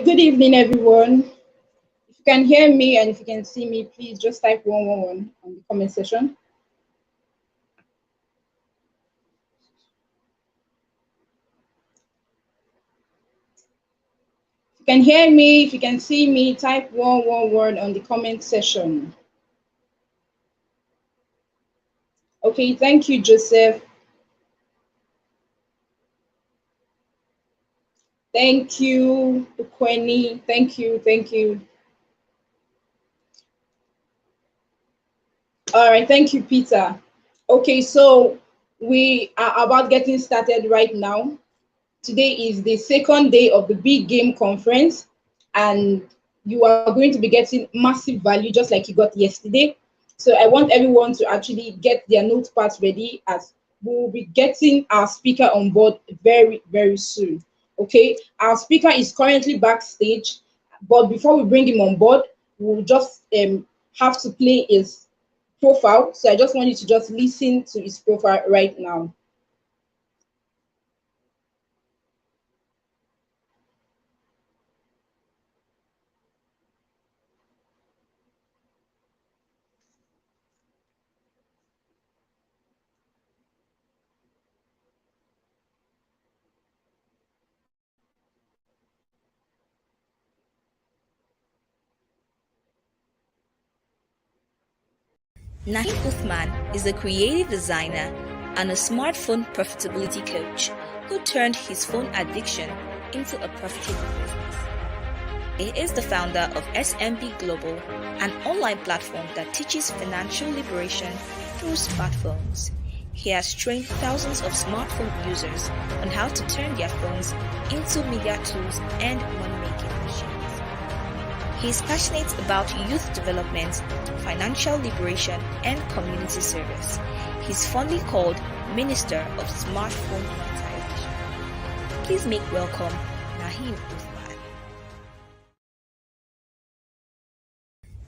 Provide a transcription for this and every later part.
Good evening, everyone. If you can hear me and if you can see me, please just type 111 on the comment section. If you can hear me, if you can see me, type 111 on the comment section. Okay, thank you, Joseph. Thank you, Ukweni. Thank you. All right, thank you, Peter. Okay, so we are about getting started right now. Today is the second day of the Big Game Conference, and you are going to be getting massive value just like you got yesterday. So I want everyone to actually get their notepads ready, as we will be getting our speaker on board very, very soon. Okay, our speaker is currently backstage, but before we bring him on board, we'll just have to play his profile. So I just want you to just listen to his profile right now. Naheem Uthman is a creative designer and a smartphone profitability coach who turned his phone addiction into a profitable business. He is the founder of SMP Global, an online platform that teaches financial liberation through smartphones. He has trained thousands of smartphone users on how to turn their phones into media tools and money-making machines. He is passionate about youth development, financial liberation, and community service. He's fondly called Minister of Smartphone Monetization. Please make welcome Naheem Uthman.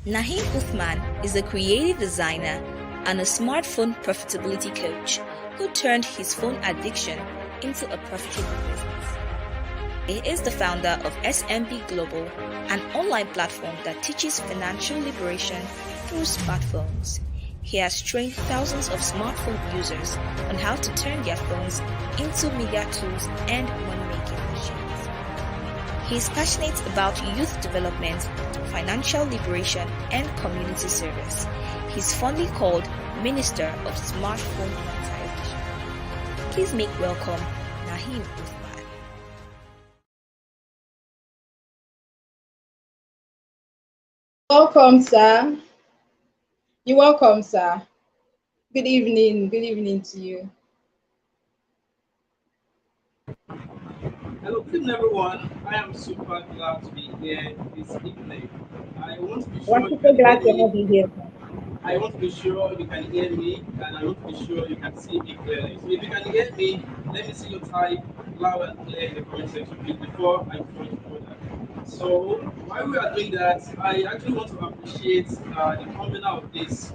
Naheem Uthman is a creative designer and a smartphone profitability coach who turned his phone addiction into a profitable business. He is the founder of SMP Global, an online platform that teaches financial liberation through smartphones. He has trained thousands of smartphone users on how to turn their phones into media tools and money-making machines. He is passionate about youth development, financial liberation, and community service. He's fondly called Minister of Smartphone Monetization. Please make welcome Naheem Uthman. Welcome, sir. You're welcome, sir. Good evening. Good evening to you. Hello, good evening, everyone. I am super glad to be here this evening. I want to be We're sure you super can glad to hear have me. you here. I want to be sure you can hear me, and I want to be sure you can see me clearly. So if you can hear me, let me see you type loud and clear in the comment section, please, before I go further. So while we are doing that, I actually want to appreciate the convener of this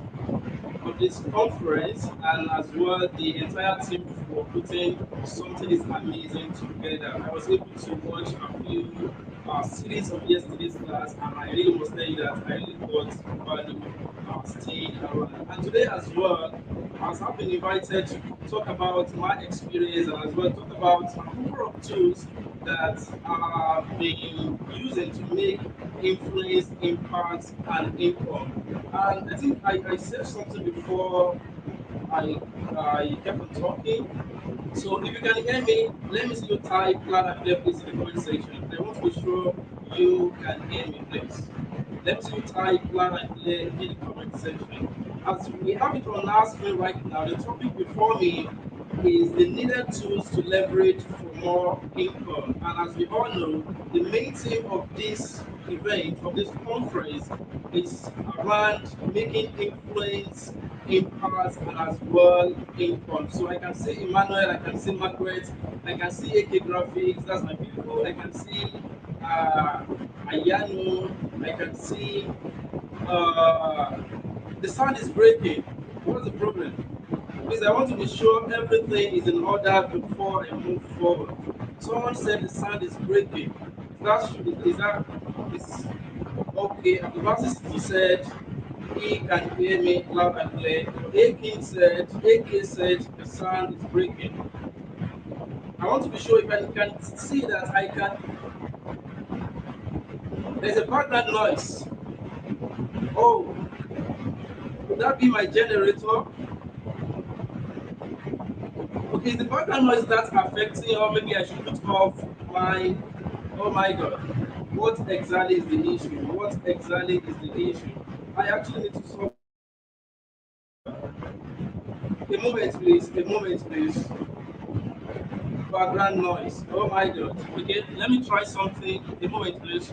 conference, and as well the entire team for putting something this amazing together. I was able to watch a few series of yesterday's class, and I really must tell you that I really got value staying around. And today as well, as I've been invited to talk about my experience and as well talk about a number of tools that I've been using to make influence, impact, and income. And I think I said something before I kept on talking. So if you can hear me, let me see you type loud and clear, please, in the comment section. I want to be sure you can hear me, please. Let me see you type loud and clear in the comment section. As we have it on our screen right now, the topic before me is the needed tools to leverage for more income. And as we all know, the main theme of this event, of this conference, is around making influence, impact, and as well income. So I can see Emmanuel, I can see Margaret, I can see AK Graphics, that's my people. I can see Ayano, I can see the sound is breaking. What's the problem? Please, I want to be sure everything is in order before I move forward. Someone said the sound is breaking. That should is that is okay. Abdulbasis said he can hear me loud and clear. AK said the sound is breaking. I want to be sure if I can see that I can. There's a background noise. Oh, would that be my generator? Okay, is the background noise that's affecting, or maybe I should put off my. Oh my God, what exactly is the issue? What exactly is the issue? I actually need to solve. A moment, please. A moment, please. Background noise. Oh my God. Okay, let me try something. A moment, please.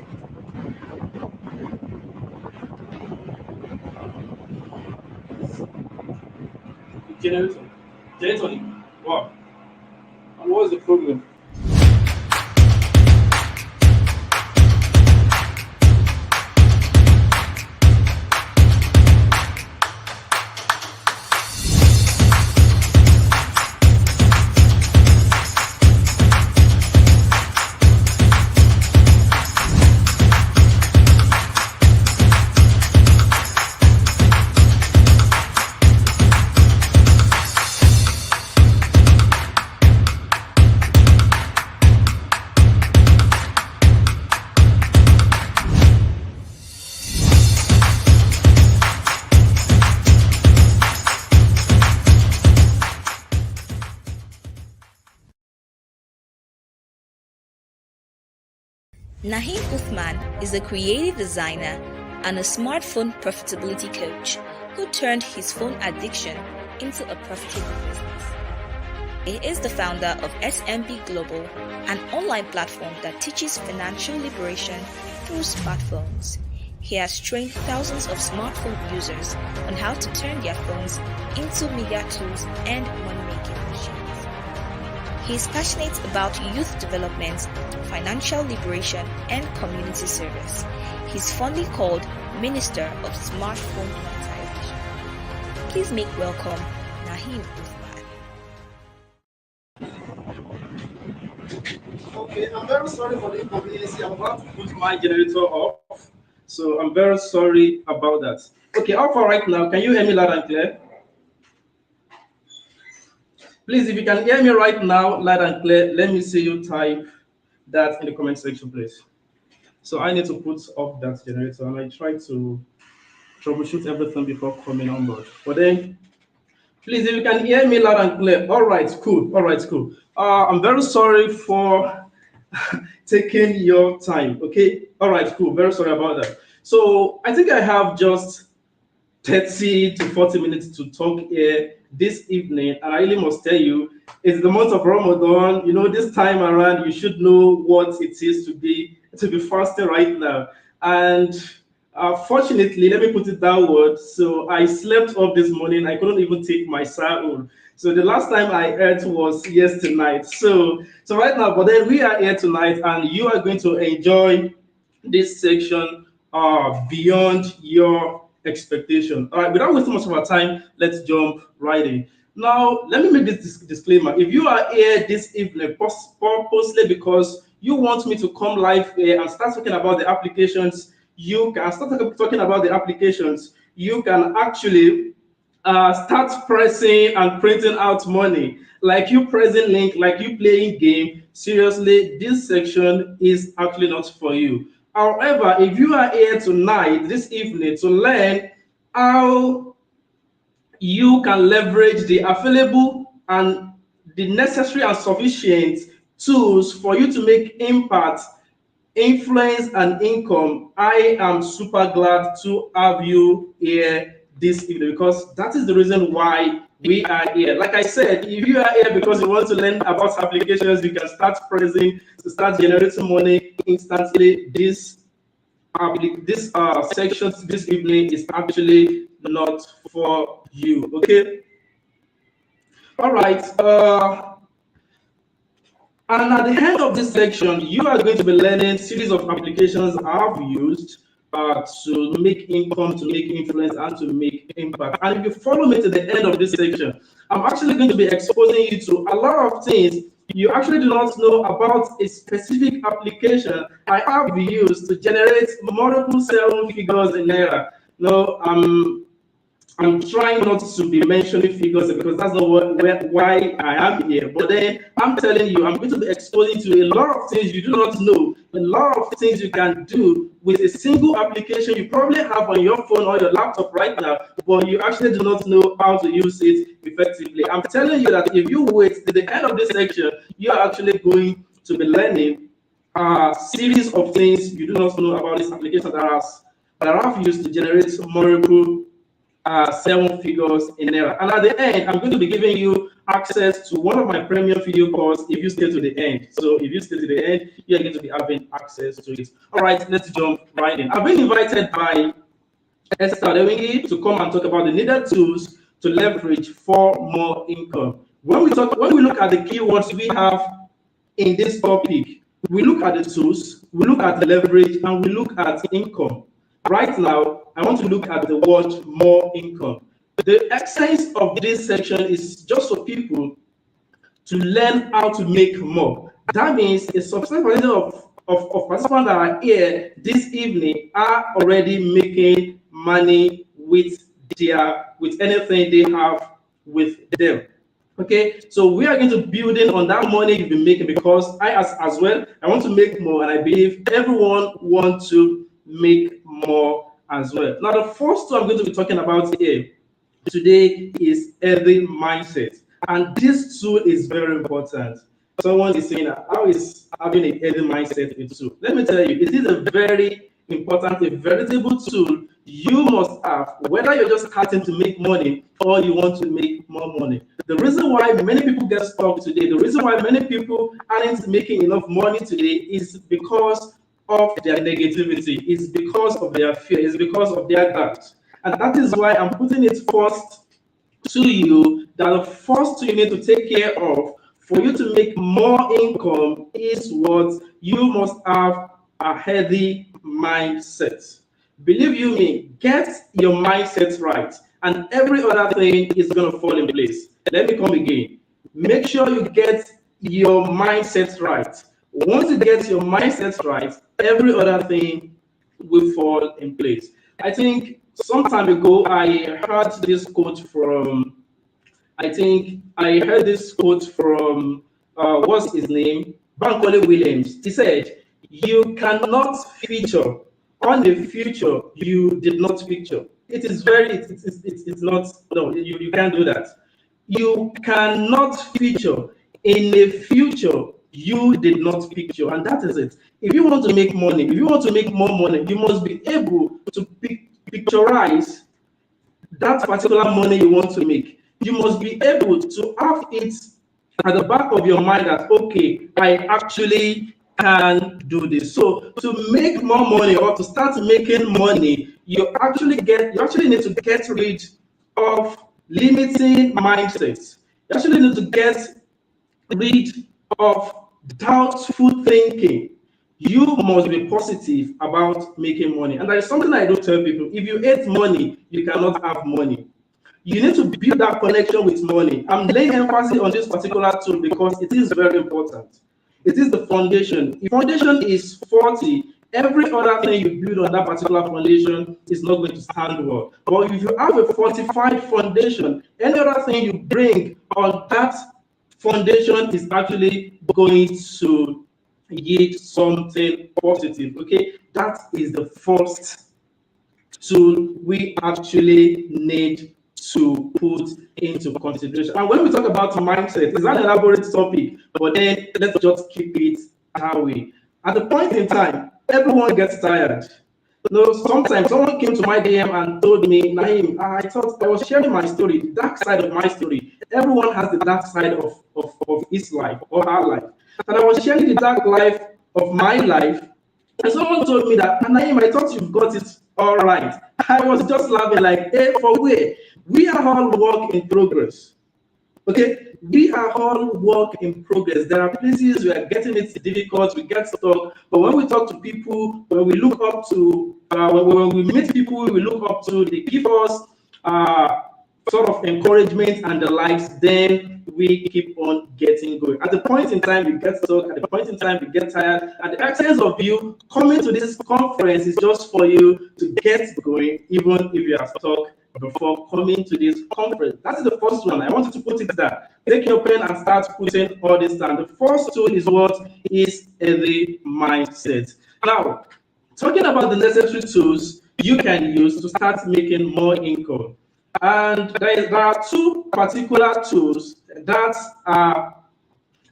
Generator. Generator. Wow. And what's the problem? Naheem Uthman is a creative designer and a smartphone profitability coach who turned his phone addiction into a profitable business. He is the founder of SMB Global, an online platform that teaches financial liberation through smartphones. He has trained thousands of smartphone users on how to turn their phones into media tools and money-making machines. He is passionate about youth development, financial liberation, and community service. He's fondly called Minister of Smartphone Monetization. Please make welcome Naheem Uthman. Okay, I'm very sorry for the inconvenience. I'm about to put my generator off. So I'm very sorry about that. Okay, how far right now? Can you hear me loud and clear? Please, if you can hear me right now, loud and clear, let me see you type that in the comment section, please. So I need to put off that generator, and I try to troubleshoot everything before coming on board. But then, please, if you can hear me loud and clear. All right, cool. All right, cool. I'm very sorry for taking your time. Okay. All right, cool. Very sorry about that. So I think I have just 30 to 40 minutes to talk here this evening, and I really must tell you, it's the month of Ramadan. You know, this time around, you should know what it is to be fasting right now. And fortunately, let me put it downward. So I slept off this morning. I couldn't even take my sahur. So the last time I ate was yesterday night. So right now, but then we are here tonight, and you are going to enjoy this section beyond your expectation. All right, without wasting much of our time, let's jump right in. Now, let me make this disclaimer. If you are here this evening purposely because you want me to come live here and start talking about the applications, you can start talking about the applications. You can actually start pressing and printing out money. Like you pressing link, like you playing game. Seriously, this section is actually not for you. However, if you are here tonight, this evening, to learn how you can leverage the available and the necessary and sufficient tools for you to make impact, influence, and income, I am super glad to have you here this evening, because that is the reason why we are here. Like I said, if you are here because you want to learn about applications, you can start pressing to start generating money instantly. This section this evening is actually not for you. Okay. All right. And at the end of this section, you are going to be learning series of applications I've used to make income, to make influence, and to make impact. And if you follow me to the end of this section, I'm actually going to be exposing you to a lot of things You actually do not know about a specific application I have used to generate multiple seven figures in Naira. No, I'm trying not to be mentioning figures because that's not why I am here. But then I'm telling you, I'm going to be exposing to a lot of things you do not know, a lot of things you can do with a single application you probably have on your phone or your laptop right now, but you actually do not know how to use it effectively. I'm telling you that if you wait till the end of this section, you are actually going to be learning a series of things you do not know about this application that I've used to generate multiple seven figures in Naira. And at the end, I'm going to be giving you access to one of my premium video calls if you stay to the end. So if you stay to the end, you're going to be having access to it. All right, let's jump right in. I've been invited by Esther Odemwingie to come and talk about the needed tools to leverage for more income. When we look at the keywords we have in this topic, we look at the tools, we look at the leverage, and we look at income. Right now, I want to look at the word more income. The essence of this section is just for people to learn how to make more. That means a substantial percentage of participants that are here this evening are already making money with anything they have with them. Okay, so we are going to building on that money you've been making, because I as well, I want to make more, and I believe everyone wants to make more as well. Now, the first tool I'm going to be talking about here today is healthy mindset, and this tool is very important. Someone is saying, how is having a healthy mindset a tool? Let me tell you, it is a very important, a veritable tool you must have, whether you're just starting to make money or you want to make more money. The reason why many people get stuck today, the reason why many people aren't making enough money today is because of their negativity, is because of their fear, is because of their doubt. And that is why I'm putting it first to you, that the first thing you need to take care of for you to make more income is what you must have: a healthy mindset. Believe you me, get your mindset right, and every other thing is going to fall in place. Let me come again. Make sure you get your mindset right. Once you get your mindset right, every other thing will fall in place. I think some time ago I heard this quote from, what's his name? Bankole Williams. He said, "You cannot feature on the future you did not picture." It is very, it's not, no, you can't do that. You cannot feature in a future you did not picture, and that is it. If you want to make money, if you want to make more money, you must be able to picturize that particular money you want to make. You must be able to have it at the back of your mind that, okay, I actually can do this. So to make more money or to start making money, you actually need to get rid of limiting mindsets. You actually need to get rid of doubtful thinking. You must be positive about making money. And there is something I do tell people: if you hate money, you cannot have money. You need to build that connection with money. I'm laying emphasis on this particular tool because it is very important. It is the foundation. If foundation is faulty, every other thing you build on that particular foundation is not going to stand well. But if you have a fortified foundation, any other thing you bring on that foundation is actually going to yield something positive. Okay, that is the first tool we actually need to put into consideration. And when we talk about mindset, it's an elaborate topic, but then let's just keep it that way. At the point in time, everyone gets tired. Sometimes someone came to my DM and told me, "Naheem, I thought I was sharing my story, the dark side of my story. Everyone has the dark side of his life or her life. And I was sharing the dark life of my life. And someone told me that, "Naheem, I thought you've got it all right." I was just laughing like, hey, for where? We are all work in progress. Okay, we are all work in progress. There are places we are getting it difficult, we get stuck. But when we talk to people, when we look up to, when we meet people we look up to, they give us sort of encouragement and the likes, then we keep on getting going. At the point in time you get stuck, at the point in time you get tired, and the essence of you coming to this conference is just for you to get going, even if you are stuck before coming to this conference. That is the first one. I want you to put it there. Take your pen and start putting all this down. The first tool is what is the mindset. Now, talking about the necessary tools you can use to start making more income. And there are two particular tools that are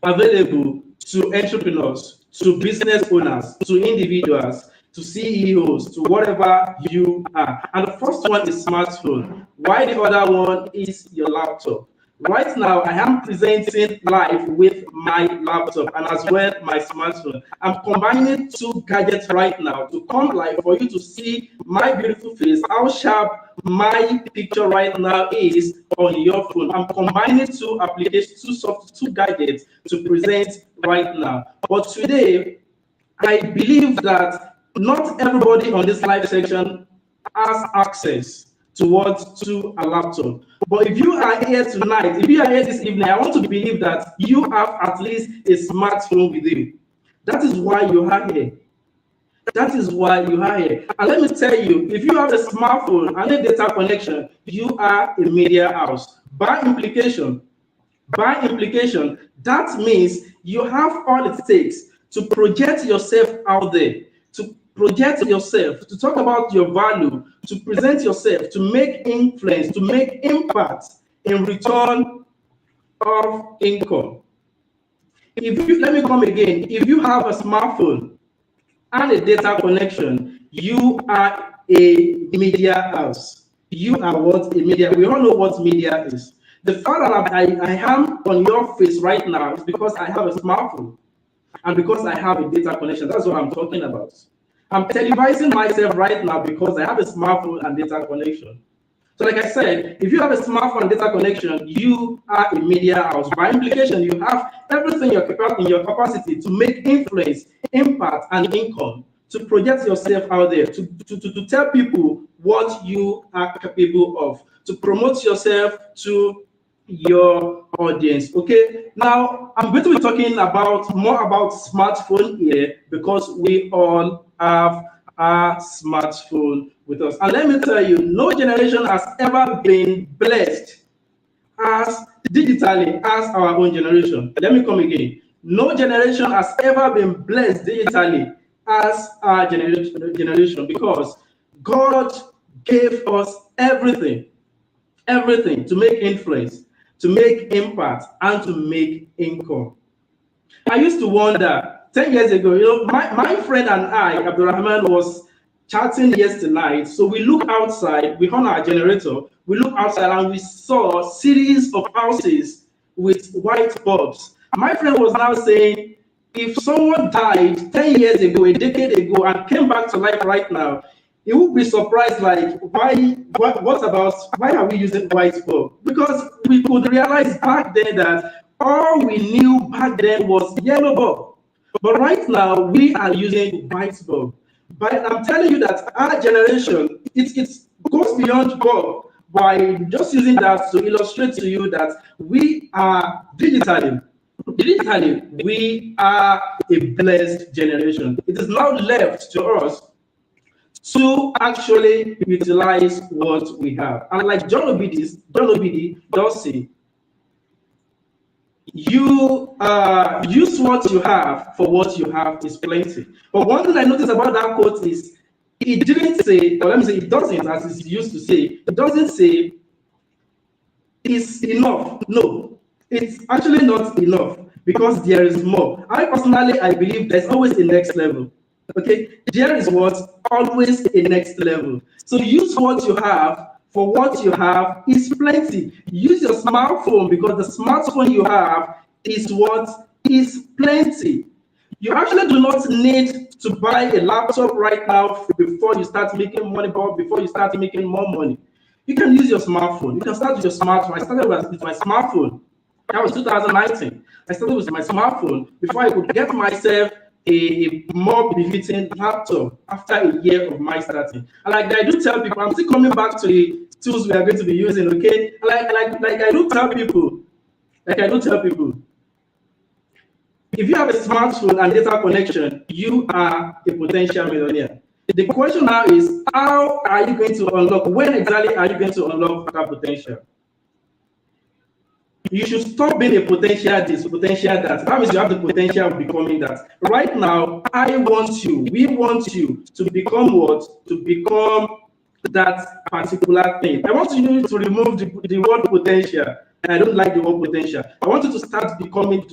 available to entrepreneurs, to business owners, to individuals, to CEOs, to whatever you are. And the first one is smartphone. Why the other one is your laptop. Right now, I am presenting live with my laptop and as well my smartphone. I'm combining two gadgets right now to come live for you to see my beautiful face, how sharp my picture right now is on your phone. I'm combining two applications, two gadgets to present right now. But today, I believe that not everybody on this live section has access to a laptop. But if you are here tonight, if you are here this evening, I want to believe that you have at least a smartphone with you. That is why you are here. That is why you are here. And let me tell you, if you have a smartphone and a data connection, you are a media house. By implication, that means you have all it takes to project yourself out there, to project yourself, to talk about your value, to present yourself, to make influence, to make impact in return of income. Let me come again. If you have a smartphone and a data connection, you are a media house. You are what? A media. We all know what media is. The fact that I am on your face right now is because I have a smartphone and because I have a data connection. That's what I'm talking about. I'm televising myself right now because I have a smartphone and data connection. So like I said, if you have a smartphone and data connection, you are a media house. By implication, you have everything in your capacity to make influence, impact, and income, to project yourself out there, to tell people what you are capable of, to promote yourself to your audience. Okay, now I'm going to be talking more about smartphone here because we all have a smartphone with us. And let me tell you, no generation has ever been blessed as digitally as our own generation. Let me come again. No generation has ever been blessed digitally as our generation because God gave us everything to make influence, to make impact, and to make income. I used to wonder 10 years ago, my friend and I, Abdurrahman, was chatting yesterday. So we look outside, we on our generator, we look outside and we saw series of houses with white bulbs. My friend was now saying, if someone died 10 years ago, a decade ago, and came back to life right now, he would be surprised, like, why are we using white bulb? Because we could realize back then that all we knew back then was yellow bulb. But right now, we are using white bulb. But I'm telling you that our generation, it goes beyond bulb by just using that to illustrate to you that we are digitally, we are a blessed generation. It is now left to us to actually utilize what we have. And like John Obidi does say, you use what you have, for what you have is plenty. But one thing I noticed about that quote is it didn't say, or let me say it doesn't, as it's used to say, it doesn't say it's enough. No, it's actually not enough because there is more. I believe there's always a next level. Okay, there is always a next level. So use what you have, for what you have is plenty. Use your smartphone because the smartphone you have is what is plenty. You actually do not need to buy a laptop right now before you start making money, before you start making more money. You can use your smartphone. You can start with your smartphone. I started with my smartphone. That was 2019. I started with my smartphone before I could get myself a more befitting laptop after a year of my starting. And like I do tell people, I'm still coming back to the tools we are going to be using. Okay, like I do tell people, if you have a smartphone and data connection, you are a potential millionaire. The question now is, how are you going to unlock? When exactly are you going to unlock that potential? You should stop being a potential this, potential that. That means you have the potential of becoming that. Right now, we want you to become what? To become that particular thing. I want you to remove the word potential. I don't like the word potential. I want you to start becoming,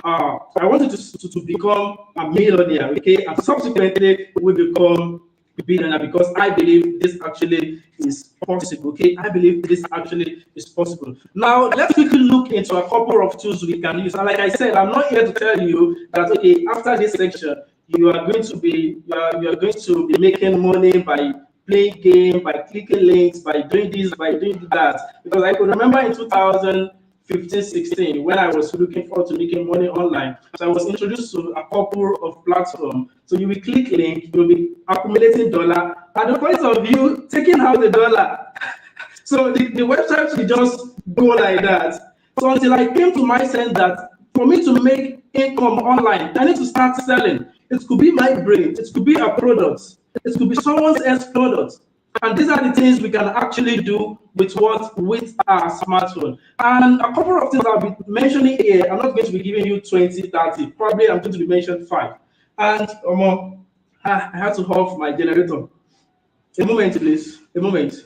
I want you to become a millionaire, okay? And subsequently, we become billionaire, because I believe this actually is possible. Okay, I believe this actually is possible. Now let's quickly look into a couple of tools we can use. And like I said, I'm not here to tell you that okay, after this section you are going to be going to be making money by playing game, by clicking links, by doing this, by doing that. Because I could remember in 2015-16 when I was looking forward to making money online. So I was introduced to a couple of platforms. So you will click link, you'll be accumulating dollar. At the point of you taking out the dollar, so the website will just go like that. So until I came to my sense that for me to make income online, I need to start selling. It could be my brain, it could be a product, it could be someone else's product. And these are the things we can actually do with our smartphone. And a couple of things I'll be mentioning here. I'm not going to be giving you 20, 30. Probably I'm going to be mentioning 5. And I have to off my generator. A moment, please. A moment.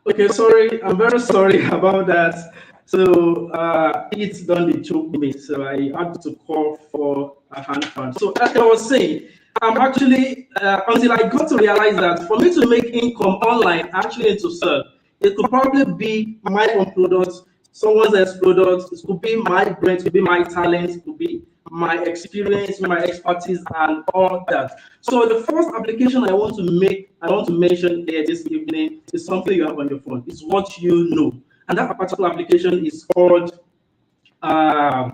Okay, sorry, I'm very sorry about that. So it's done the choke me, so I had to call for a hand fan. So as I was saying, I'm actually until I got to realize that for me to make income online, I actually need to sell. It could probably be my own product, someone else's product. It could be my brain, it could be my talent, it could be my experience, my expertise, and all that. So the first application I want to mention here this evening is something you have on your phone. It's what you know, and that particular application is called. Uh,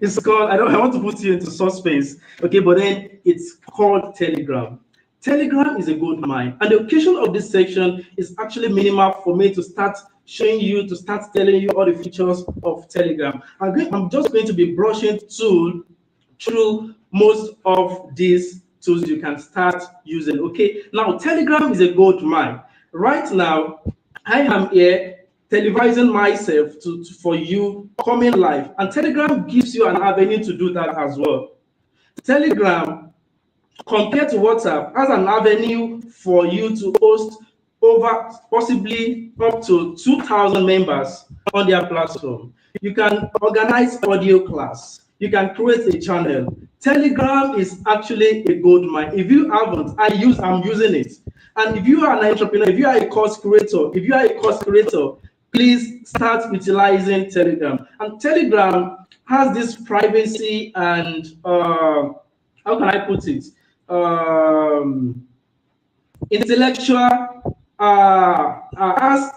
it's called. I want to put you into suspense, okay? But then it's called Telegram. Telegram is a gold mine, and the occasion of this section is actually minimal for me to start showing you, to start telling you all the features of Telegram. I'm just going to be brushing through most of these tools you can start using. Okay, now Telegram is a gold mine. Right now, I am here televising myself for you coming live, and Telegram gives you an avenue to do that as well. Telegram, compared to WhatsApp, has an avenue for you to host over possibly up to 2,000 members on their platform. You can organize audio class. You can create a channel. Telegram is actually a gold mine. If you haven't, I'm using it. And if you are an entrepreneur, if you are a course creator, please start utilizing Telegram. And Telegram has this privacy and how can I put it? Intellectual as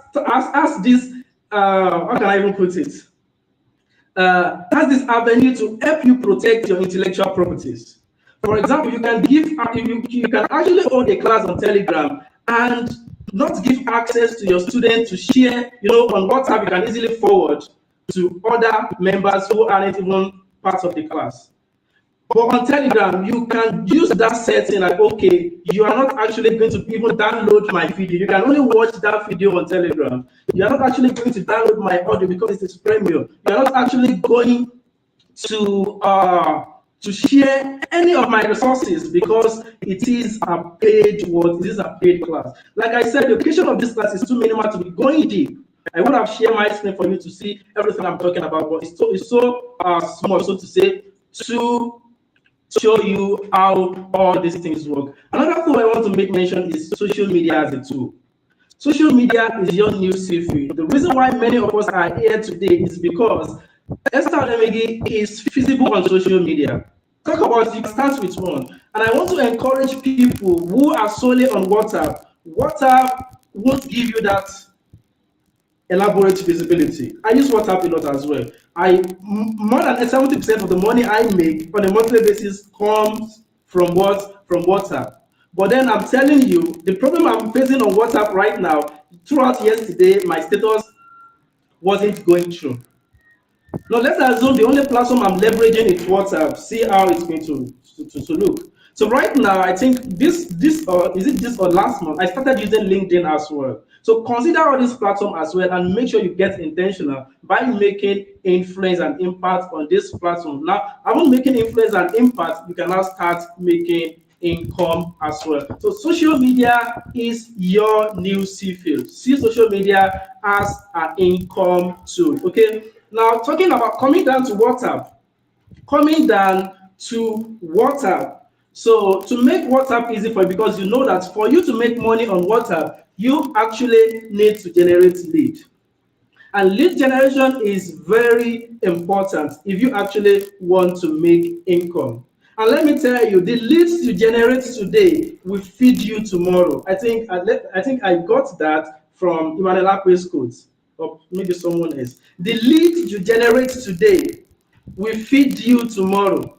this how can I even put it? Has this avenue to help you protect your intellectual properties. For example, you can you can actually hold a class on Telegram and not give access to your students to share, on WhatsApp. You can easily forward to other members who aren't even part of the class. But on Telegram, you can use that setting like, okay, you are not actually going to even download my video. You can only watch that video on Telegram. You are not actually going to download my audio because it is premium. You are not actually going to share any of my resources because it is a paid class. Like I said, the occasion of this class is too minimal to be going deep. I would have shared my screen for you to see everything I'm talking about, but it's so small, so to say, to show you how all these things work. Another thing I want to make mention is social media as a tool. Social media is your new feed. The reason why many of us are here today is because Esther Odemwingie is feasible on social media. Talk about, you can start with one. And I want to encourage people who are solely on WhatsApp. WhatsApp won't give you that elaborate visibility. I use WhatsApp a lot as well. More than 70% of the money I make on a monthly basis comes from what? From WhatsApp. But then I'm telling you, the problem I'm facing on WhatsApp right now, throughout yesterday, my status wasn't going through. Now let's assume the only platform I'm leveraging is WhatsApp. See how it's going to look. So right now, I think this or is it this or last month, I started using LinkedIn as well. So consider all these platforms as well and make sure you get intentional by making influence and impact on this platform. Now, after making influence and impact, you can now start making income as well. So social media is your new C field. See social media as an income tool. Okay. Now talking about coming down to WhatsApp. So to make WhatsApp easy for you, because you know that for you to make money on WhatsApp, you actually need to generate lead. And lead generation is very important if you actually want to make income. And let me tell you, the leads you generate today will feed you tomorrow. I got that from Emmanuel Akwe's quotes, or maybe someone else. The lead you generate today will feed you tomorrow.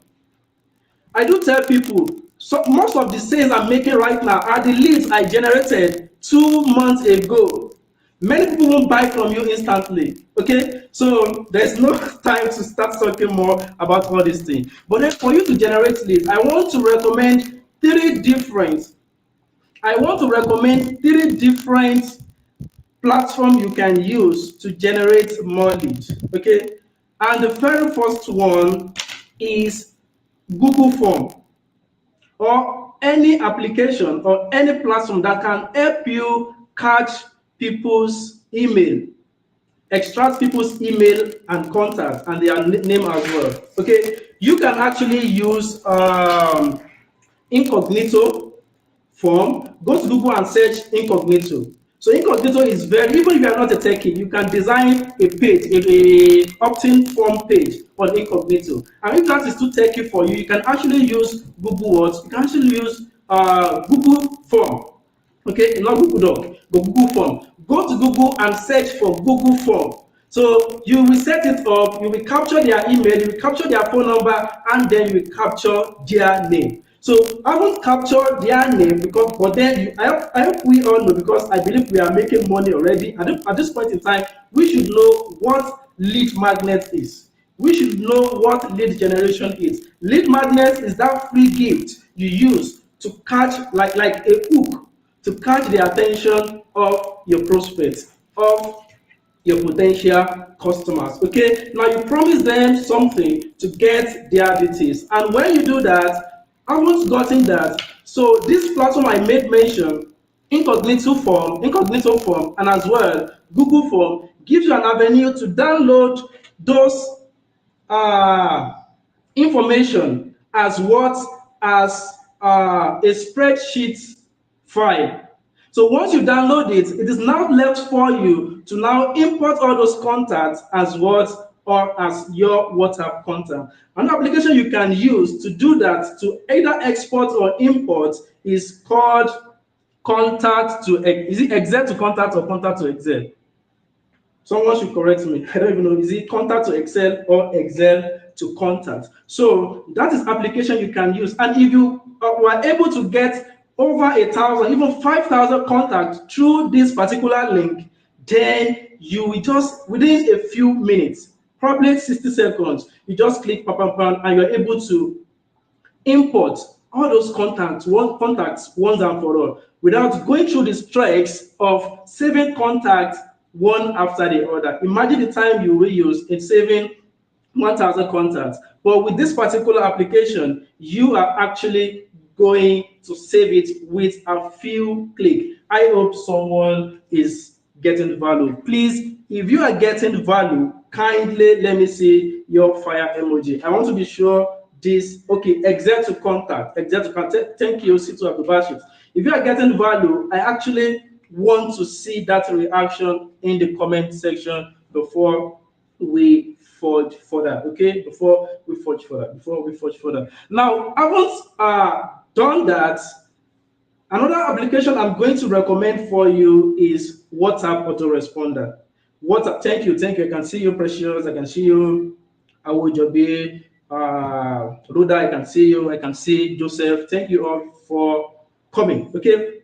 I do tell people, so most of the sales I'm making right now are the leads I generated 2 months ago. Many people won't buy from you instantly. Okay, so there's no time to start talking more about all these things. But then for you to generate leads, I want to recommend three different platforms you can use to generate more leads. Okay, and the very first one is Google Form, or any application or any platform that can help you catch people's email, extract people's email and contact and their name as well. Okay, you can actually use incognito form. Go to Google and search incognito. So incognito is very, even if you are not a techie, you can design a page, a opt-in form page on incognito. And if that is too techie for you, you can actually use Google Words. You can actually use Google Form. Okay, not Google Doc, but Google Form. Go to Google and search for Google Form. So you will set it up, you will capture their email, you will capture their phone number, and then you will capture their name. So I won't capture their name because, but then I hope we all know, because I believe we are making money already. At this point in time, we should know what lead magnet is. We should know what lead generation is. Lead magnet is that free gift you use to catch, like a hook, to catch the attention of your prospects, of your potential customers. Okay, now you promise them something to get their details, and when you do that, I haven't gotten that. So this platform I made mention, incognito form, and as well Google Form, gives you an avenue to download those information as what as a spreadsheet file. So once you download it, it is now left for you to now import all those contacts as what, or as your WhatsApp contact. An application you can use to do that, to either export or import, is called contact to, is it Excel to contact or contact to Excel? Someone should correct me. I don't even know. Is it contact to Excel or Excel to contact? So that is application you can use. And if you were able to get over 1,000, even 5,000 contacts through this particular link, then you will just, within a few minutes, probably 60 seconds, you just click pam, pam, pam, and you're able to import all those contacts once and for all, without going through the stress of saving contacts one after the other. Imagine the time you will use in saving 1,000 contacts. But with this particular application, you are actually going to save it with a few clicks. I hope someone is getting value. Please, if you are getting value, kindly let me see your fire emoji. I want to be sure this. Okay, exert to contact. Thank you, Situ Abdubashit. If you are getting value, I actually want to see that reaction in the comment section before we forge further. Okay, before we forge further. Now, I want done that. Another application I'm going to recommend for you is WhatsApp autoresponder. WhatsApp, thank you. I can see you, Precious. I can see you, Awojobe, Ruda. I can see you. I can see Joseph. Thank you all for coming. Okay.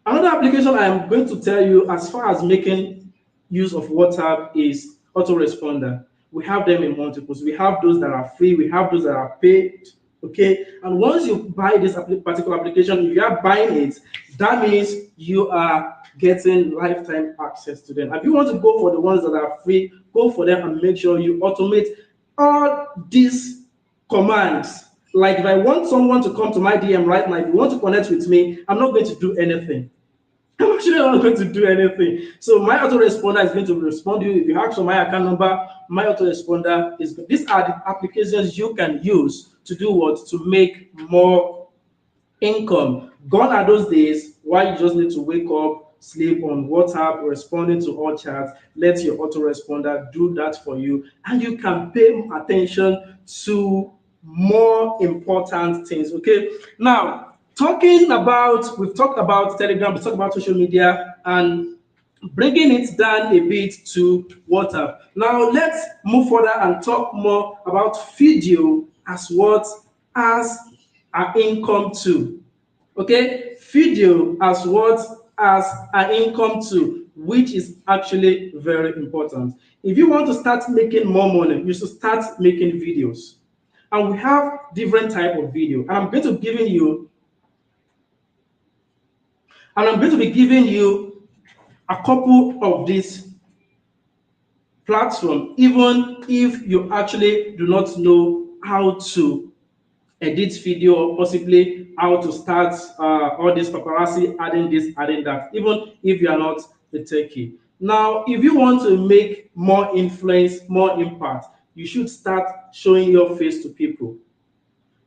Another application I am going to tell you as far as making use of WhatsApp is autoresponder. We have them in multiples. We have those that are free. We have those that are paid. Okay, and once you buy this particular application, if you are buying it, that means you are getting lifetime access to them. If you want to go for the ones that are free, go for them and make sure you automate all these commands. Like if I want someone to come to my DM right now, if you want to connect with me, I'm not going to do anything. I'm actually not going to do anything. So my autoresponder is going to respond to you. If you ask for my account number, my autoresponder is good. These are the applications you can use to do what? To make more income. Gone are those days why you just need to wake up, sleep on WhatsApp, responding to all chats. Let your autoresponder do that for you, and you can pay attention to more important things. Okay, now we've talked about Telegram, we've talked about social media, and bringing it down a bit to WhatsApp. Now let's move further and talk more about video as what as our income too. Okay, video as what as our income too, which is actually very important. If you want to start making more money, you should start making videos. And we have different type of video. And I'm going to be giving you a couple of these platforms, even if you actually do not know how to edit video or possibly how to start all this paparazzi, adding this, adding that, even if you are not a techie. Now, if you want to make more influence, more impact, you should start showing your face to people.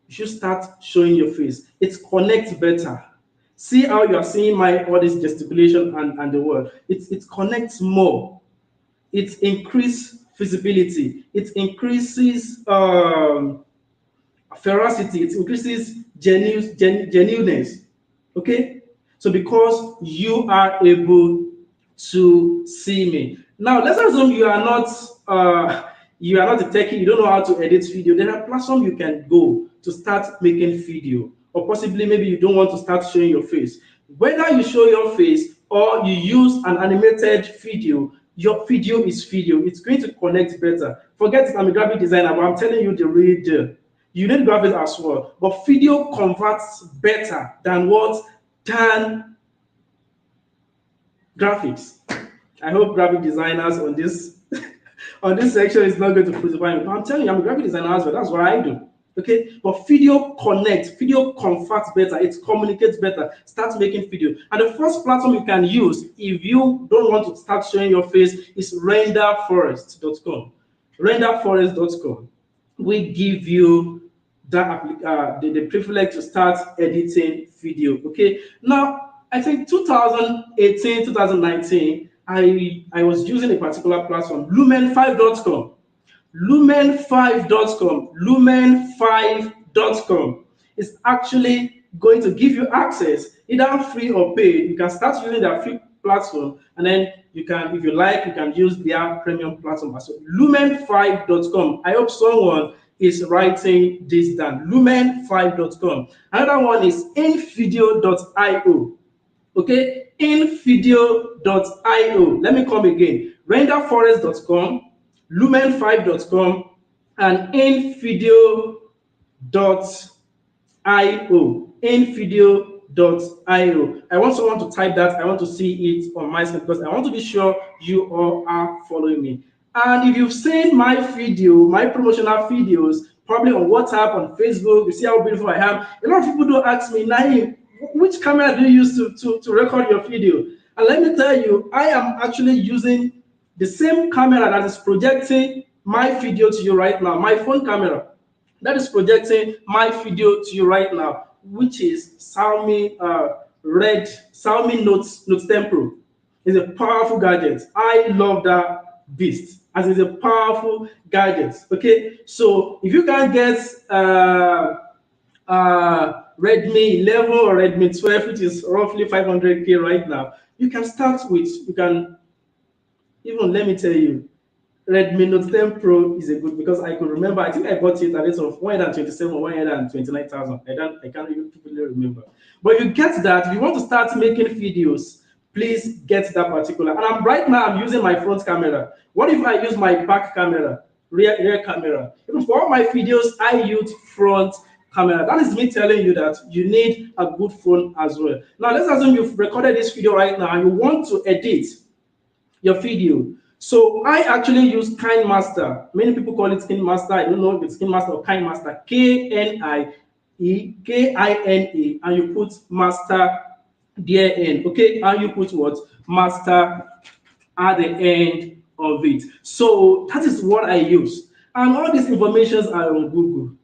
You should start showing your face. It connects better. See how you are seeing all this gesticulation and the word. It connects more. It increases visibility. It increases ferocity. It increases genuineness. Okay? So because you are able to see me. Now let's assume you are not a techie, you don't know how to edit video. There are platforms you can go to start making video, or possibly maybe you don't want to start showing your face. Whether you show your face or you use an animated video, your video is video. It's going to connect better. Forget it, I'm a graphic designer, but I'm telling you the real deal. You need graphics as well, but video converts better than graphics. I hope graphic designers on this on this section is not going to crucify me. But I'm telling you, I'm a graphic designer as well. That's what I do. Okay, but video connects, video converts better, it communicates better. Start making video. And the first platform you can use if you don't want to start showing your face is renderforest.com. Renderforest.com. We give you that the privilege to start editing video. Okay, now I think 2018, 2019, I was using a particular platform, lumen5.com. Lumen5.com is actually going to give you access, either free or paid. You can start using their free platform, and then you can, if you like, you can use their premium platform as well. Lumen5.com. I hope someone is writing this down. Lumen5.com. Another one is invideo.io. Okay, invideo.io. Let me come again. Renderforest.com, lumen5.com, and invideo.io. Invideo.io. I want someone to type that. I want to see it on my screen because I want to be sure you all are following me. And if you've seen my video, my promotional videos, probably on WhatsApp, on Facebook, you see how beautiful I am. A lot of people do ask me, Naheem, which camera do you use to record your video? And let me tell you, I am actually using the same camera that is projecting my video to you right now, my phone camera that is projecting my video to you right now, which is Xiaomi Note 10 Pro. It's a powerful gadget. I love that beast, as it's a powerful gadget. Okay, so if you can get Redmi 11 or Redmi 12, which is roughly 500k right now, you can start with, you can even, let me tell you, Redmi Note 10 Pro is a good, because I could remember, I think I bought it at rate of 127 or 129,000. I can't even really remember. But you get that, if you want to start making videos, please get that particular. And right now I'm using my front camera. What if I use my back camera, rear camera? Even for all my videos, I use front camera. That is me telling you that you need a good phone as well. Now let's assume you've recorded this video right now and you want to edit your video. So I actually use KineMaster. Many people call it KineMaster. I don't know if it's KineMaster or KineMaster. KNIE, and you put master there end. Okay, and you put what? Master at the end of it. So that is what I use. And all these informations are on Google.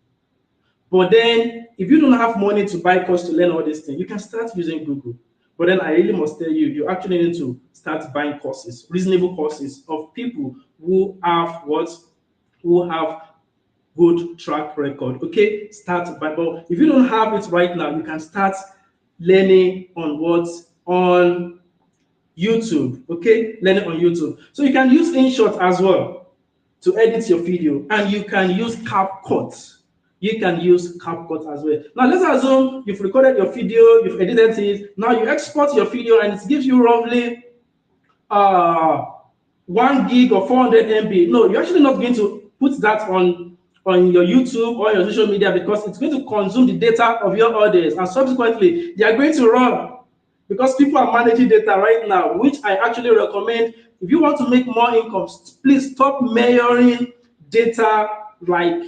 But then, if you don't have money to buy course to learn all these things, you can start using Google. But then I really must tell you, you actually need to start buying courses, reasonable courses of people who have what? Who have good track record. Okay, start by. But if you don't have it right now, you can start learning on what? On YouTube. Okay, learning on YouTube. So you can use InShot as well to edit your video, and you can use CapCut. You can use CapCut as well. Now let's assume you've recorded your video, you've edited it. Now you export your video, and it gives you roughly 1 gig or 400 MB. No, you're actually not going to put that on your YouTube or your social media, because it's going to consume the data of your audience, and subsequently they are going to run, because people are managing data right now, which I actually recommend. If you want to make more income, please stop measuring data like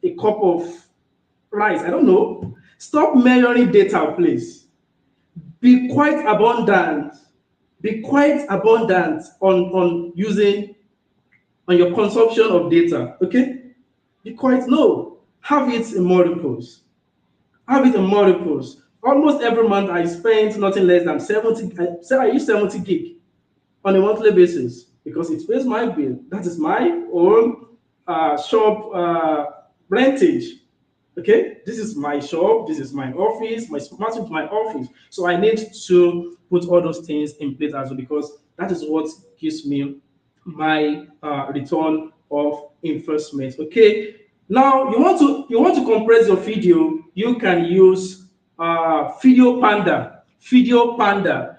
a cup of rice. I don't know. Stop measuring data, please. Be quite abundant. Be quite abundant on using, on your consumption of data. Okay? Be quite, no. Have it in multiples. Have it in multiples. Almost every month I spend nothing less than 70. I use 70 gig on a monthly basis, because it pays my bill. That is my own shop rentage. Okay, this is my shop, this is my office, my office. So I need to put all those things in place as well, because that is what gives me my return of investment. Okay, now you want to compress your video, you can use Video Panda, Video and PANDA.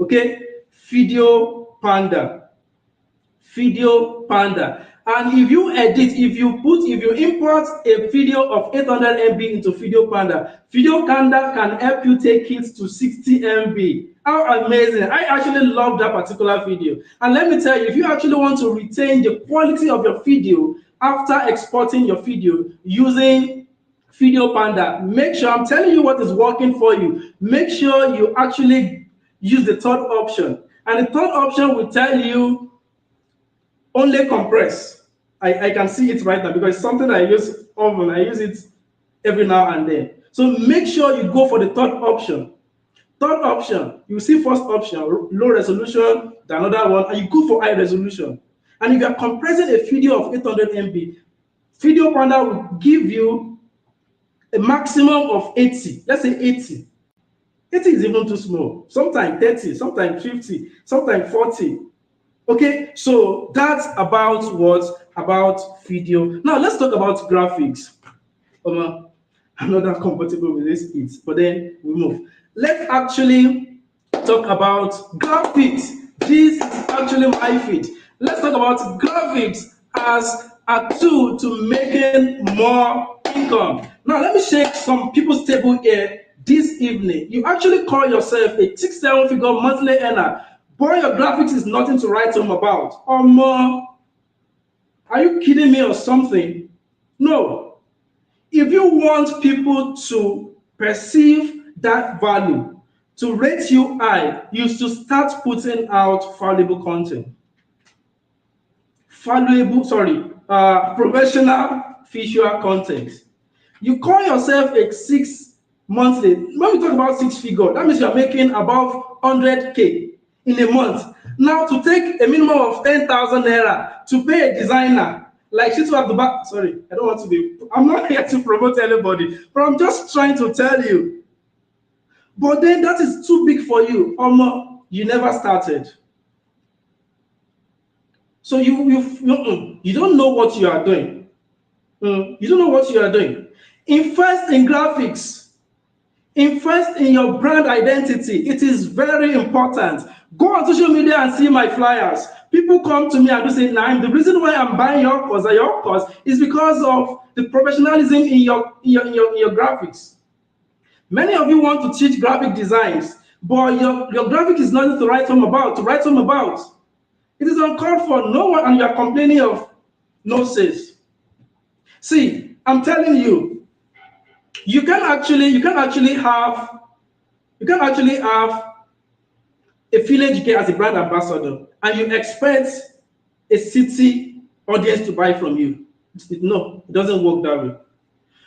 Okay, Video Panda. And if you import a video of 800 MB into Video Panda can help you take it to 60 MB. How amazing. I actually love that particular video. And let me tell you, if you actually want to retain the quality of your video after exporting your video using Video Panda, make sure, I'm telling you what is working for you. Make sure you actually use the third option. And the third option will tell you only compress. I can see it right now, because it's something I use often. I use it every now and then. So make sure you go for the third option. Third option, you see first option, low resolution, the another one, and you go for high resolution. And if you are compressing a video of 800 MB, Video Panda will give you a maximum of 80. Let's say 80. 80 is even too small. Sometimes 30, sometimes 50, sometimes 40. Okay, so that's about what? About video. Now let's talk about graphics. I'm not that comfortable with this, but then we move. Let's actually talk about graphics. This is actually my feed. Let's talk about graphics as a tool to making more income. Now let me shake some people's table here this evening. You actually call yourself a 6-7 figure monthly earner. Boy, your graphics is nothing to write home about. Or more. Are you kidding me or something? No. If you want people to perceive that value, to rate you high, you should start putting out valuable content. Professional visual content. You call yourself a 6 monthly. When we talk about six figure, that means you are making above 100K in a month. Now, to take a minimum of 10,000 naira to pay a designer, like she to have the back. Sorry, I don't want to be. I'm not here to promote anybody, but I'm just trying to tell you. But then that is too big for you. You never started. So you don't know what you are doing. You don't know what you are doing. Invest in graphics. Invest in your brand identity. It is very important. Go on social media and see my flyers. People come to me and say, "Naheem, the reason why I'm buying your course is because of the professionalism in your graphics." Many of you want to teach graphic designs, but your graphic is nothing to write home about. It is uncalled for. No one, and you are complaining of no sales. See, I'm telling you, you can actually have a village care as a brand ambassador, and you expect a city audience to buy from you. No, it doesn't work that way.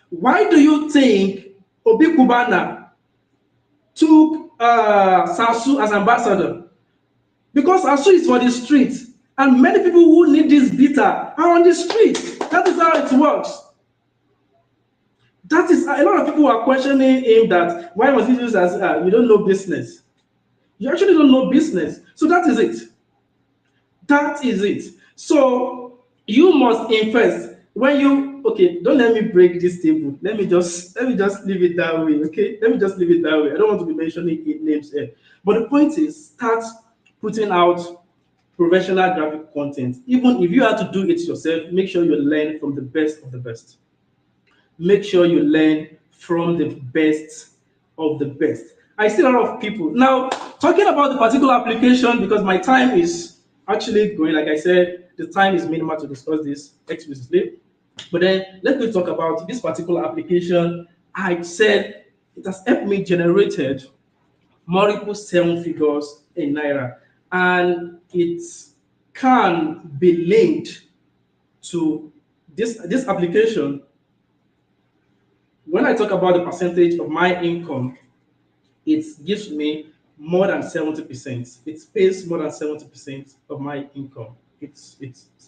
Why do you think Obi Kubana took Sasu as ambassador? Because Sasu is for the streets, and many people who need this bitter are on the streets. That is how it works. That is, a lot of people are questioning him that why was he used as you don't know business. You actually don't know business. So that is it. That is it. So you must invest. When you don't let me break this table. Let me just leave it that way. Okay, let me just leave it that way. I don't want to be mentioning names here. But the point is, start putting out professional graphic content. Even if you have to do it yourself, make sure you learn from the best of the best. Make sure you learn from the best of the best. I see a lot of people now talking about the particular application, because my time is actually going. Like I said, the time is minimal to discuss this explicitly. But then let me talk about this particular application. I said it has helped me generated multiple 7 figures in Naira, and it can be linked to this application. When I talk about the percentage of my income, it gives me more than 70%. It pays more than 70% of my income. It's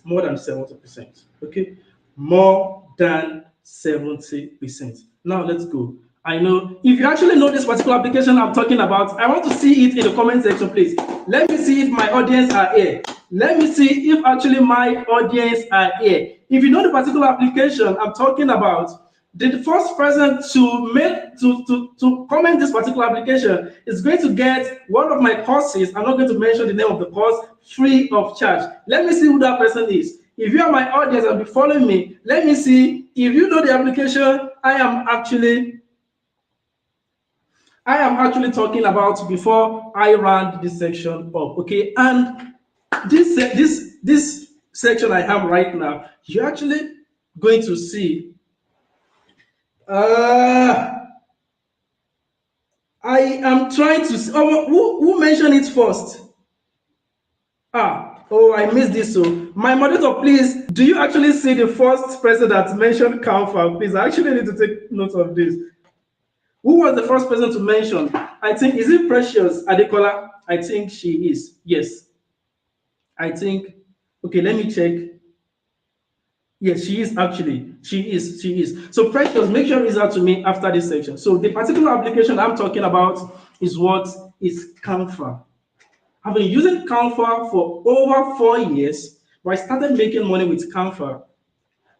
more than 70%. Okay, more than 70%. Now let's go. I know if you actually know this particular application I'm talking about, I want to see it in the comment section, please. Let me see if my audience are here. Let me see if actually my audience are here. If you know the particular application I'm talking about, the first person to comment this particular application is going to get one of my courses. I'm not going to mention the name of the course, free of charge. Let me see who that person is. If you are my audience and be following me, let me see if you know the application I am actually talking about before I round this section up. Okay, and this section I have right now, you're actually going to see. I am trying to see. Oh, who mentioned it first? I missed this. So, my moderator, please, do you actually see the first person that mentioned Canva? Please, I actually need to take note of this. Who was the first person to mention? I think, is it Precious Adekola? I think she is. Yes. I think, okay, let me check. Yes, she is actually. She is. So Precious, make sure you reach out to me after this section. So the particular application I'm talking about is what is Canva. I've been using Canva for over 4 years, but I started making money with Canva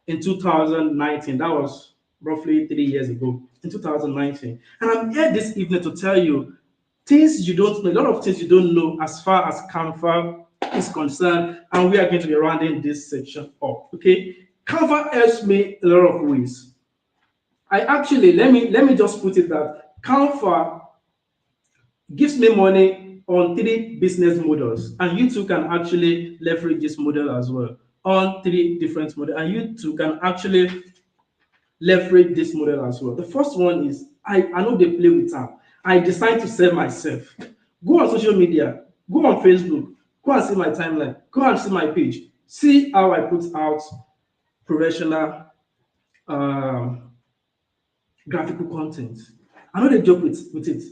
in 2019. That was roughly 3 years ago, in 2019. And I'm here this evening to tell you things you don't know, a lot of things you don't know as far as Canva is concerned, and we are going to be rounding this section up. Okay, Canva helps me a lot of ways. I actually let me just put it that Canva gives me money on 3 business models, and you too can actually leverage this model as well on 3 different models, and you too can actually leverage this model as well. The first one is I know they play with them. I decide to sell myself. Go on social media, go on Facebook, go and see my timeline, go and see my page, see how I put out professional um, graphical content. I know they joke with it.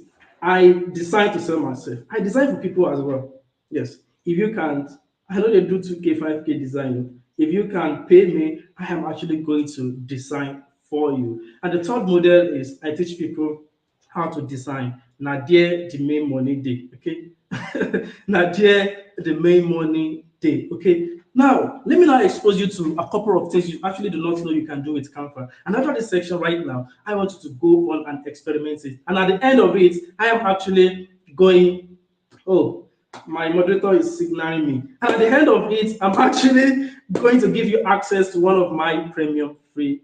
I decide to sell myself. I design for people as well. Yes. If you can't, I know they do 2K, 5K design. If you can pay me, I am actually going to design for you. And the third model is I teach people how to design. Now there the main money day. Okay. Now there the main money day. Okay. Now, let me now expose you to a couple of things you actually do not know you can do with Canva. And after this section right now, I want you to go on and experiment it. And at the end of it, I am actually going, oh, my moderator is signaling me. And at the end of it, I'm actually going to give you access to one of my premium free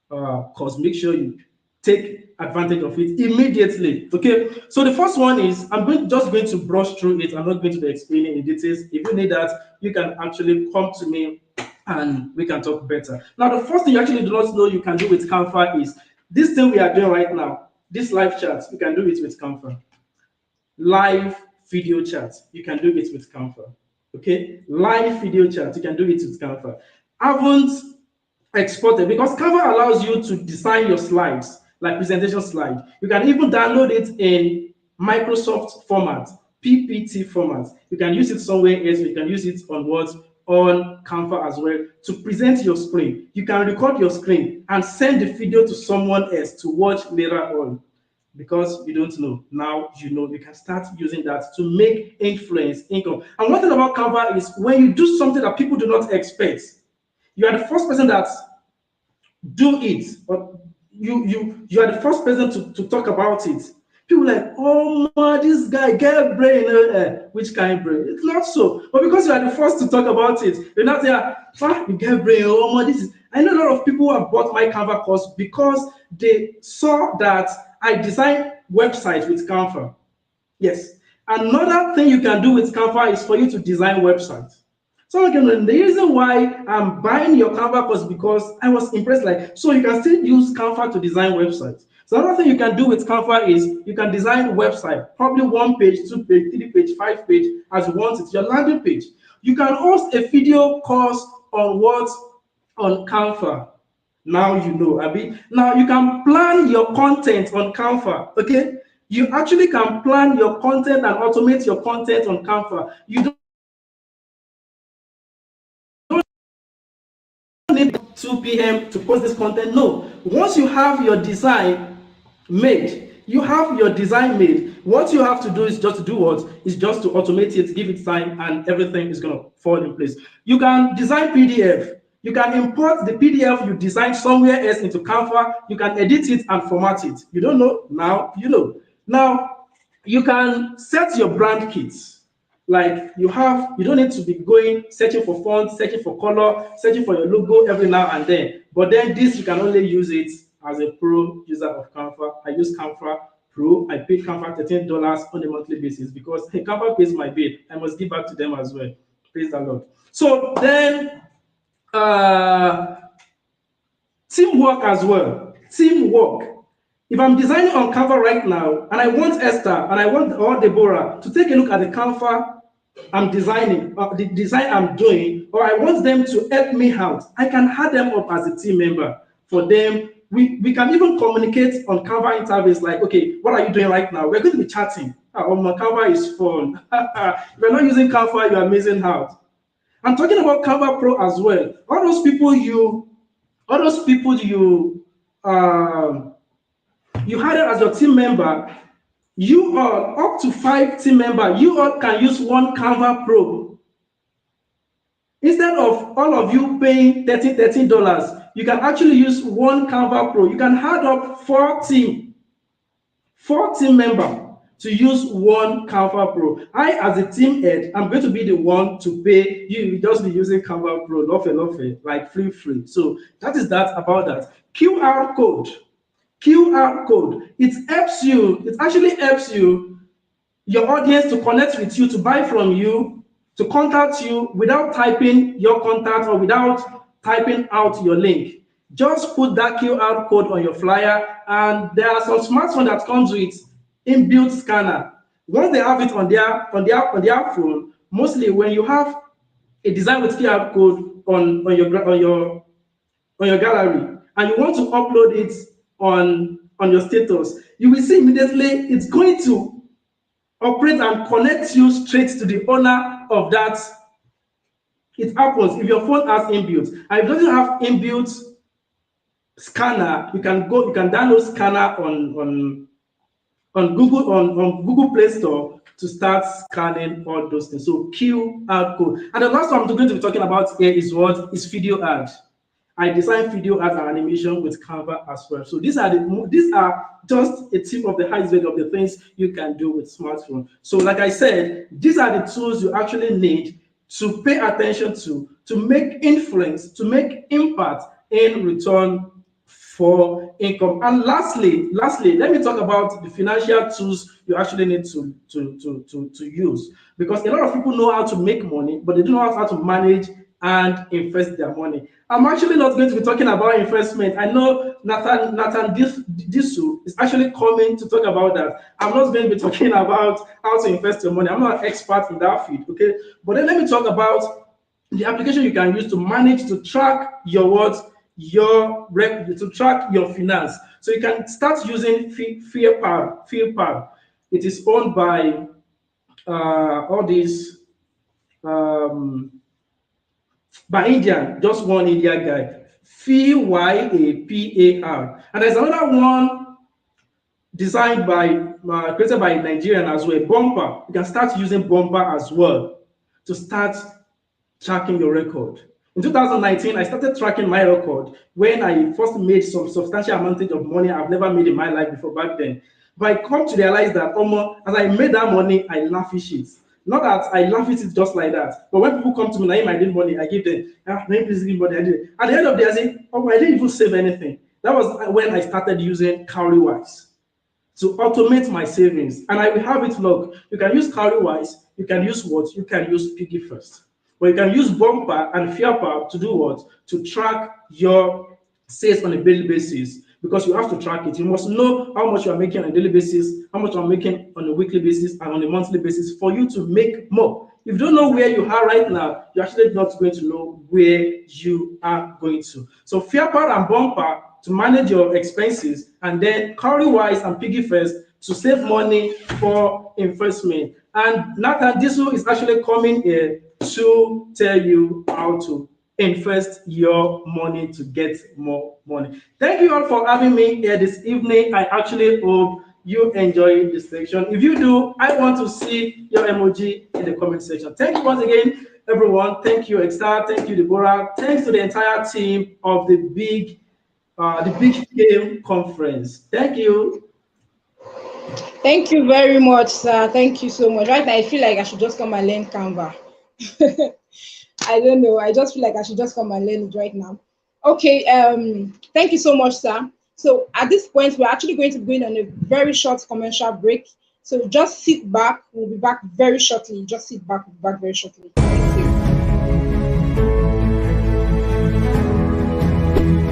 course. Make sure you take advantage of it immediately. Okay, so the first one is just going to brush through it. I'm not going to be explaining in details. If you need that, you can actually come to me and we can talk better. Now, the first thing you actually do not know you can do with Canva is this thing we are doing right now, this live chat. You can do it with Canva. Live video chat, you can do it with Canva. Okay, live video chat, you can do it with Canva. I haven't exported because Canva allows you to design your slides, like presentation slide. You can even download it in Microsoft format, PPT format. You can use it somewhere else. You can use it on what? On Canva as well to present your screen. You can record your screen and send the video to someone else to watch later on. Because you don't know, now you know, you can start using that to make influence income. And one thing about Canva is when you do something that people do not expect, you are the first person that do it, but you are the first person to talk about it. People like, oh my, this guy get brain. Which kind of brain? It's not so. But because you are the first to talk about it, you're not there. You get brain. Oh my, this is. I know a lot of people who have bought my Canva course because they saw that I design websites with Canva. Yes. Another thing you can do with Canva is for you to design websites. So again, the reason why I'm buying your Canva course because I was impressed. Like, so you can still use Canva to design websites. So another thing you can do with Canva is you can design a website, probably 1 page, 2 page, 3 page, 5 page, as you want it, your landing page. You can host a video course on what? On Canva. Now you know, Abby. Now you can plan your content on Canva. Okay, you actually can plan your content and automate your content on Canva. You don't need 2 p.m. to post this content. No, once you have your design made, what you have to do is just to do what? Is just to automate it, give it time, and everything is going to fall in place. You can design PDF. You can import the PDF you designed somewhere else into Canva. You can edit it and format it. You don't know? Now you know. Now you can set your brand kits. Like you don't need to be going searching for font, searching for color, searching for your logo every now and then. But then this, you can only use it as a pro user of Canva. I use Canva Pro. I pay Canva $13 on a monthly basis because hey, Canva pays my bill. I must give back to them as well. Praise the Lord. So then teamwork as well. Teamwork. If I'm designing on Canva right now, and I want Esther and I want or Deborah to take a look at the Canva I'm designing, the design I'm doing, or I want them to help me out, I can add them up as a team member. For them, we can even communicate on Canva interviews like, okay, what are you doing right now? We're going to be chatting. Oh, my Canva is fun. If you're not using Canva, you are missing out. I'm talking about Canva Pro as well. All those people you hired as your team member, you all up to 5 team members, you all can use one Canva Pro. Instead of all of you paying $13, you can actually use one Canva Pro. You can add up 4 team members to use one Canva Pro. I, as a team head, I'm going to be the one to pay you. You just be using Canva Pro, love, like free. So that is that about that. QR code. It actually helps you, your audience, to connect with you, to buy from you, to contact you without typing your contact or without typing out your link. Just put that QR code on your flyer, and there are some smartphones that comes with inbuilt scanner. Once they have it on their phone, mostly when you have a design with QR code on your gallery and you want to upload it on your status, you will see immediately it's going to operate and connect you straight to the owner of that. It happens if your phone has inbuilt, and if it doesn't have inbuilt scanner, you can download scanner on Google Play Store to start scanning all those things. So QR code. And the last one I'm going to be talking about here is what is video ad. I design video ads and animation with Canva as well. So these are just a tip of the iceberg of the things you can do with smartphone. So like I said, these are the tools you actually need to pay attention to make influence, to make impact in return for income. And lastly, let me talk about the financial tools you actually need to use, because a lot of people know how to make money, but they don't know how to manage and invest their money. I'm actually not going to be talking about investment. I know Naheem-Disu is actually coming to talk about that. I'm not going to be talking about how to invest your money. I'm not an expert in that field, okay? But then let me talk about the application you can use to manage to track your what, to track your finance. So you can start using FearPal. It is owned by all these by Indian, just one Indian guy, FYAPAR. And there's another one designed by created by Nigerian as well, Bumper. You can start using Bumper as well to start tracking your record. In 2019, I started tracking my record when I first made some substantial amount of money I've never made in my life before back then. But I come to realize that as I made that money, I lavish it. Not that I laugh at it just like that, but when people come to me, Naheem, I did money, I give them, Naheem, please give money, I did. At the end of the day, I say, I didn't even save anything. That was when I started using Cowrywise to automate my savings, and I will have it logged. You can use Cowrywise, you can use what? You can use Piggy First. But you can use Bumper and FearPal to do what? To track your sales on a daily basis, because you have to track it. You must know how much you are making on a daily basis, how much you are making on a weekly basis, and on a monthly basis for you to make more. If you don't know where you are right now, you're actually not going to know where you are going to. So FearPal and Bumper to manage your expenses, and then Cowrywise and Piggy First to save money for investment. And Naheem-Disu is actually coming here to tell you how to invest your money to get more money. Thank you all for having me here this evening. I actually hope you enjoy this section. If you do, I want to see your emoji in the comment section. Thank you once again, everyone. Thank you, Extar. Thank you, Deborah. Thanks to the entire team of the big game conference. Thank you. Thank you very much, sir. Thank you so much. Right now, I feel like I should just come and learn Canva. I don't know. I just feel like I should just come and learn it right now. Okay. Thank you so much, sir. So at this point, we're actually going to be going on a very short commercial break. So just sit back. We'll be back very shortly. Just sit back. We'll be back very shortly.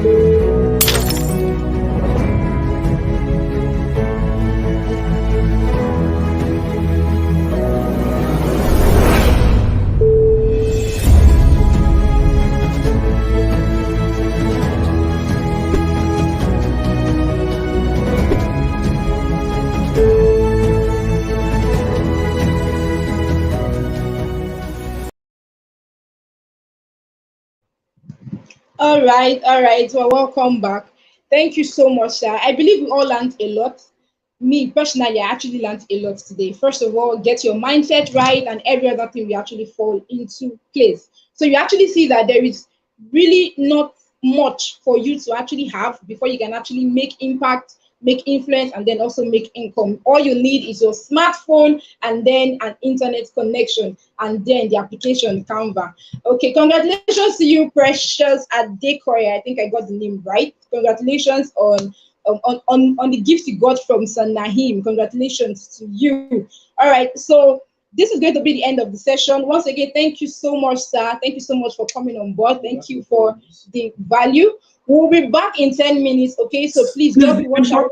Thank you. All right. Well, welcome back. Thank you so much, sir. I believe we all learned a lot. Me personally, I actually learned a lot today. First of all, get your mindset right, and every other thing we actually fall into place. So you actually see that there is really not much for you to actually have before you can actually make impact, make influence, and then also make income. All you need is your smartphone and then an internet connection, and then the application Canva. Okay, congratulations to you, Precious Adekoya. I think I got the name right. Congratulations on the gift you got from Son Naheem. Congratulations to you. All right, so this is going to be the end of the session. Once again, thank you so much, sir. Thank you so much for coming on board. Thank you for the value. We'll be back in 10 minutes, okay? So please just watch out.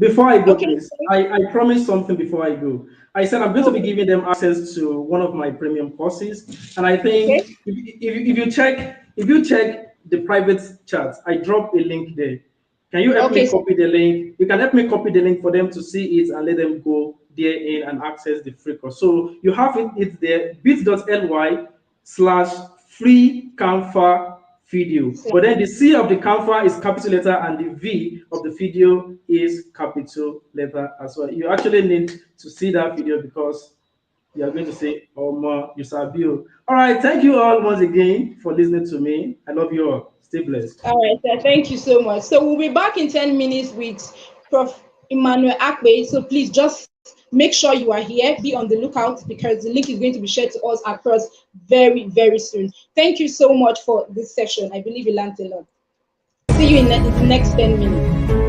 Before I go, Okay. please, I promised something before I go. I said I'm going to be Okay. giving them access to one of my premium courses, and I Okay. think if you check the private chat, I drop a link there. Can you help Okay. me So, copy the link? You can help me copy the link for them to see it and let them go there in and access the free course. So you have it's there bit.ly/free Canva video. But then the C of the Canva is capital letter and the V of the video is capital letter as well. You actually need to see that video because you are going to say, oh, ma, you sabi. All right. Thank you all once again for listening to me. I love you all. Stay blessed. all right, sir. Thank you so much. So we'll be back in 10 minutes with Prof. Emmanuel Akwe. So please just make sure you are here. Be on the lookout because the link is going to be shared to us across very, very soon. Thank you so much for this session. I believe you learned a lot. See you in the next 10 minutes.